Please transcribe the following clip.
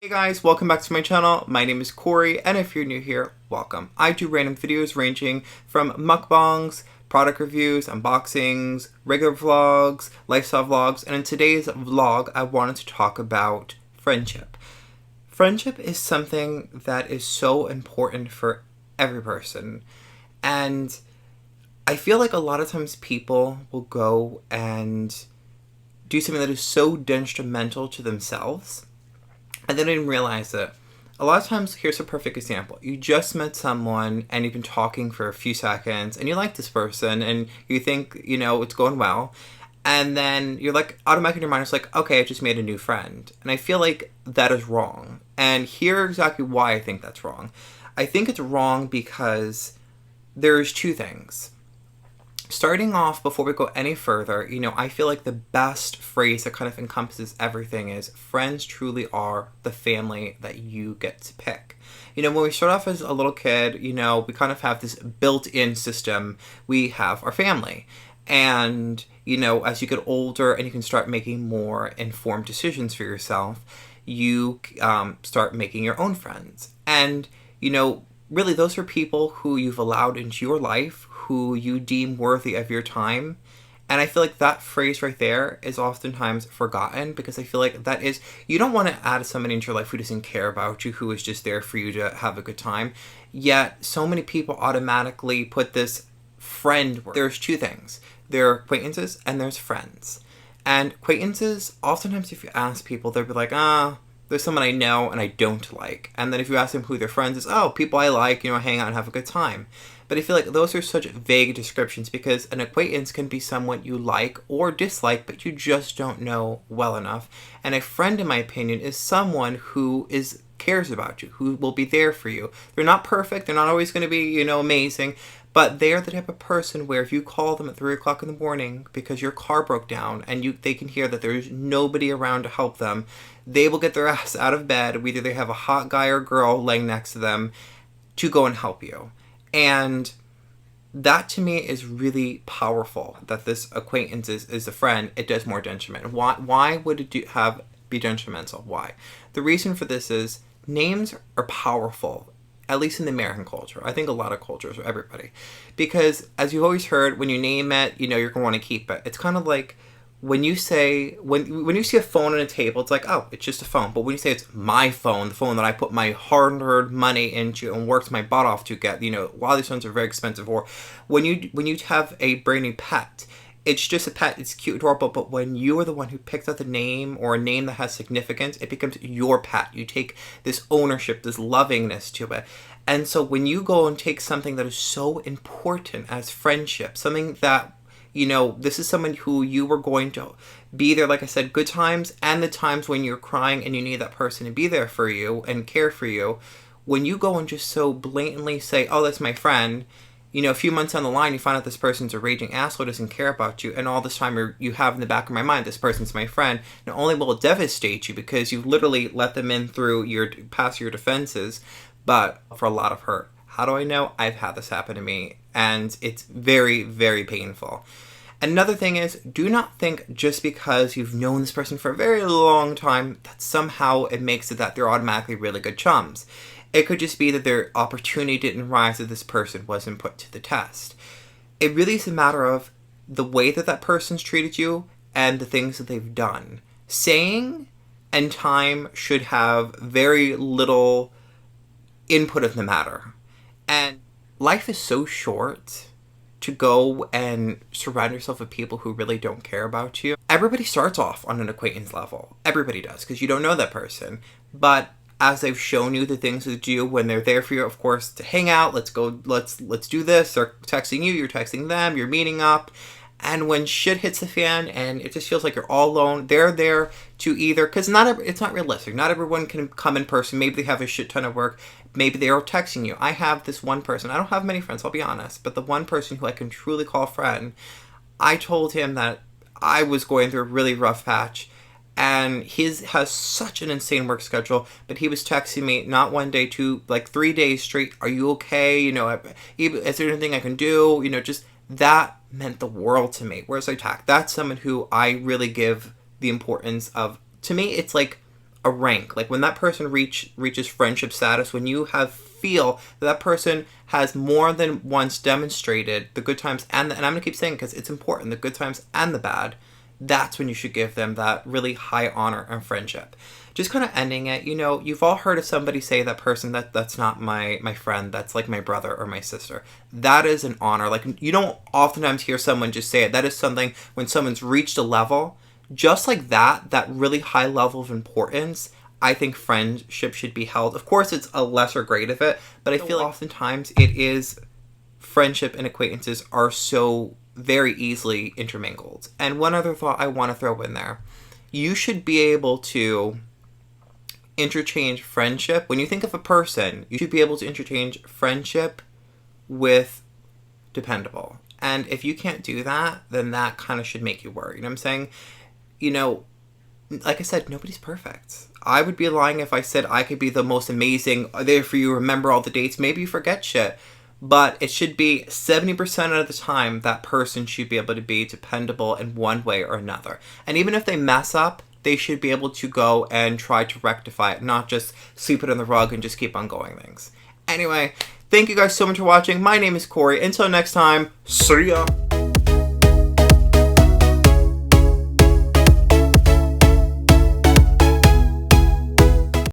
Hey guys, welcome back to my channel. My name is Corey, and if you're new here, welcome. I do random videos ranging from mukbangs, product reviews, unboxings, regular vlogs, lifestyle vlogs, and in today's vlog, I wanted to talk about friendship. Friendship is something that is so important for every person, and I feel like a lot of times people will go and do something that is so detrimental to themselves and then I didn't realize it. A lot of times, here's a perfect example. You just met someone and you've been talking for a few seconds and you like this person and you think, it's going well. And then you're like, automatically in your mind, it's like, okay, I just made a new friend. And I feel like that is wrong. And here exactly why I think that's wrong. I think it's wrong because there's two things. Starting off, before we go any further, I feel like the best phrase that kind of encompasses everything is friends truly are the family that you get to pick. When we start off as a little kid, we kind of have this built-in system. We have our family. And, as you get older and you can start making more informed decisions for yourself, you start making your own friends. And, really those are people who you've allowed into your life, who you deem worthy of your time. And I feel like that phrase right there is oftentimes forgotten because I feel like that is, you don't want to add somebody into your life who doesn't care about you, who is just there for you to have a good time. Yet so many people automatically put this friend word. There's two things. There are acquaintances and there's friends. And acquaintances, oftentimes if you ask people, they'll be like, there's someone I know and I don't like. And then if you ask them who their friends is, people I like, hang out and have a good time. But I feel like those are such vague descriptions because an acquaintance can be someone you like or dislike, but you just don't know well enough. And a friend, in my opinion, is someone who cares about you, who will be there for you. They're not perfect. They're not always going to be, amazing. But they're the type of person where if you call them at 3 o'clock in the morning because your car broke down and they can hear that there's nobody around to help them, they will get their ass out of bed, whether they have a hot guy or girl laying next to them, to go and help you. And that to me is really powerful, that this acquaintance is a friend. It does more detriment. Why would it be detrimental? Why? The reason for this is names are powerful, at least in the American culture. I think a lot of cultures, or everybody. Because as you've always heard, when you name it, you're going to want to keep it. It's kind of like when you say, when you see a phone on a table, it's like, it's just a phone. But when you say it's my phone, the phone that I put my hard-earned money into and worked my butt off to get, a lot of these phones are very expensive. Or when you have a brand new pet, it's just a pet, it's cute, adorable, but when you are the one who picks out the name or a name that has significance, it becomes your pet. You take this ownership, this lovingness to it. And so when you go and take something that is so important as friendship, something that this is someone who you were going to be there, like I said, good times and the times when you're crying and you need that person to be there for you and care for you. When you go and just so blatantly say, that's my friend, a few months down the line, you find out this person's a raging asshole, doesn't care about you, and all this time you have in the back of my mind, this person's my friend, not only will it devastate you because you've literally let them in past your defenses, but for a lot of hurt. How do I know? I've had this happen to me, and it's very, very painful. Another thing is, do not think just because you've known this person for a very long time that somehow it makes it that they're automatically really good chums. It could just be that their opportunity didn't rise, that this person wasn't put to the test. It really is a matter of the way that person's treated you and the things that they've done. Saying and time should have very little input in the matter. And life is so short to go and surround yourself with people who really don't care about you. Everybody starts off on an acquaintance level. Everybody does, because you don't know that person. But as they've shown you the things to do when they're there for you, of course, to hang out, let's go, let's do this. They're texting you, you're texting them, you're meeting up. And when shit hits the fan and it just feels like you're all alone, they're there to either, because it's not realistic. Not everyone can come in person. Maybe they have a shit ton of work. Maybe they're texting you. I have this one person. I don't have many friends, I'll be honest. But the one person who I can truly call a friend, I told him that I was going through a really rough patch. And his has such an insane work schedule, but he was texting me not 1 day, 2, like 3 days straight. Are you okay? Is there anything I can do? Just that meant the world to me. Whereas that's someone who I really give the importance of. To me, it's like a rank. Like when that person reaches friendship status, when you feel that person has more than once demonstrated the good times and I'm going to keep saying because it's important, the good times and the bad, that's when you should give them that really high honor and friendship. Just kind of ending it, you've all heard of somebody say that person that's not my friend, that's like my brother or my sister. That is an honor. Like you don't oftentimes hear someone just say it. That is something when someone's reached a level, just like that really high level of importance, I think friendship should be held. Of course, it's a lesser grade of it, but I feel like oftentimes it is friendship and acquaintances are so very easily intermingled. And one other thought I want to throw in there. You should be able to interchange friendship. When you think of a person, you should be able to interchange friendship with dependable. And if you can't do that, then that kind of should make you worry. You know what I'm saying? Like I said, nobody's perfect. I would be lying if I said I could be the most amazing, there for you, remember all the dates. Maybe you forget shit. But it should be 70% of the time that person should be able to be dependable in one way or another. And even if they mess up, they should be able to go and try to rectify it, not just sweep it on the rug and just keep on going things. Anyway, thank you guys so much for watching. My name is Corey. Until next time, see ya!